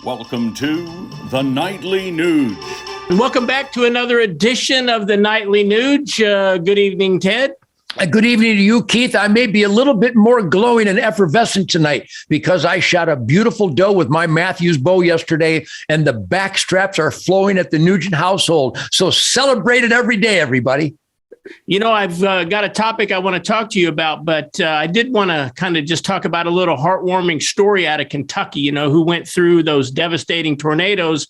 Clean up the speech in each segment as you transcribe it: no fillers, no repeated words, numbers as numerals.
Welcome to the Nightly Nuge. And welcome back to another edition of the Nightly Nuge. Good evening, Ted. Good evening to you, Keith. I may be a little bit more glowing and effervescent tonight because I shot a beautiful doe with my Matthews bow yesterday, and the back straps are flowing at the Nugent household. So celebrate it every day, everybody. You know, I've got a topic I want to talk to you about, but I did want to kind of just talk about a little heartwarming story out of Kentucky, you know, who went through those devastating tornadoes.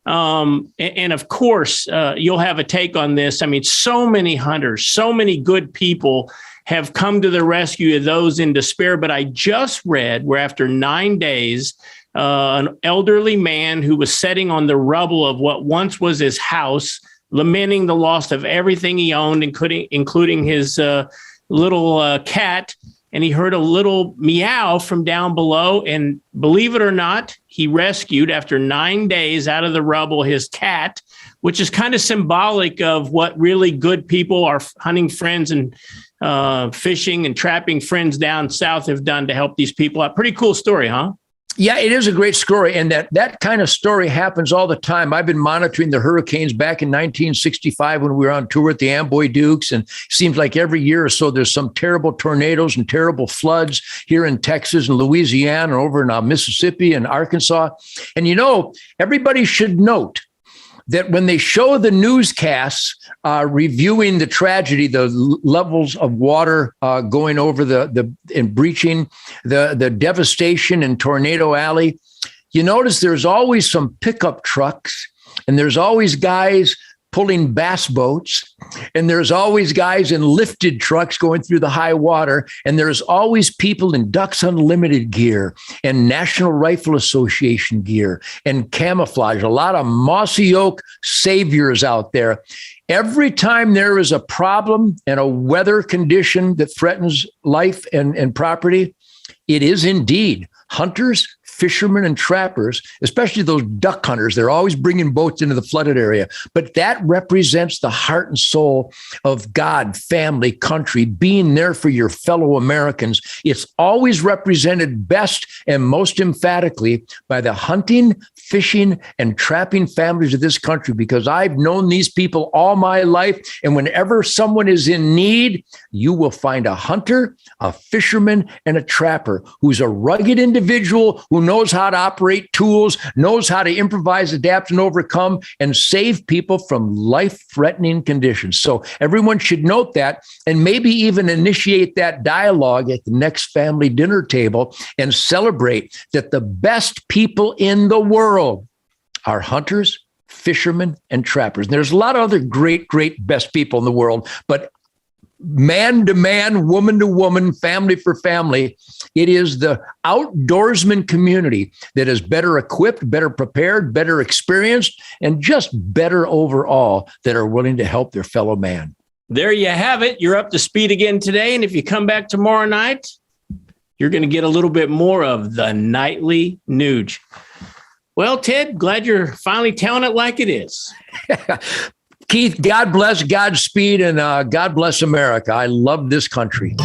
And of course, you'll have a take on this. I mean, so many hunters, so many good people have come to the rescue of those in despair. But I just read where after 9 days, an elderly man who was sitting on the rubble of what once was his house, lamenting the loss of everything he owned, including his little cat. And he heard a little meow from down below. And believe it or not, he rescued, after 9 days, out of the rubble, his cat, which is kind of symbolic of what really good people, our hunting friends and fishing and trapping friends down south have done to help these people out. Pretty cool story, huh? Yeah, it is a great story. And that kind of story happens all the time. I've been monitoring the hurricanes back in 1965 when we were on tour at the Amboy Dukes. And it seems like every year or so, there's some terrible tornadoes and terrible floods here in Texas and Louisiana and over in Mississippi and Arkansas. And, you know, everybody should note that when they show the newscasts reviewing the tragedy, the levels of water going over and breaching the devastation in Tornado Alley, you notice there's always some pickup trucks, and there's always guys pulling bass boats, and there's always guys in lifted trucks going through the high water, and there's always people in Ducks Unlimited gear and National Rifle Association gear and camouflage, a lot of mossy oak saviors out there. Every time there is a problem and a weather condition that threatens life and property, it is indeed hunters, fishermen, and trappers, especially those duck hunters. They're always bringing boats into the flooded area. But that represents the heart and soul of God, family, country, being there for your fellow Americans. It's always represented best and most emphatically by the hunting, fishing, and trapping families of this country, because I've known these people all my life. And whenever someone is in need, you will find a hunter, a fisherman, and a trapper who's a rugged individual who knows how to operate tools, knows how to improvise, adapt, and overcome, and save people from life-threatening conditions. So everyone should note that, and maybe even initiate that dialogue at the next family dinner table and celebrate that the best people in the world are hunters, fishermen, and trappers. And there's a lot of other great best people in the world, but man to man, woman to woman, family for family, it is the outdoorsman community that is better equipped, better prepared, better experienced, and just better overall, that are willing to help their fellow man. There you have it. You're up to speed again today. And if you come back tomorrow night, you're going to get a little bit more of the Nightly Nuge. Well, Ted, glad you're finally telling it like it is. Keith, God bless, Godspeed, and God bless America. I love this country.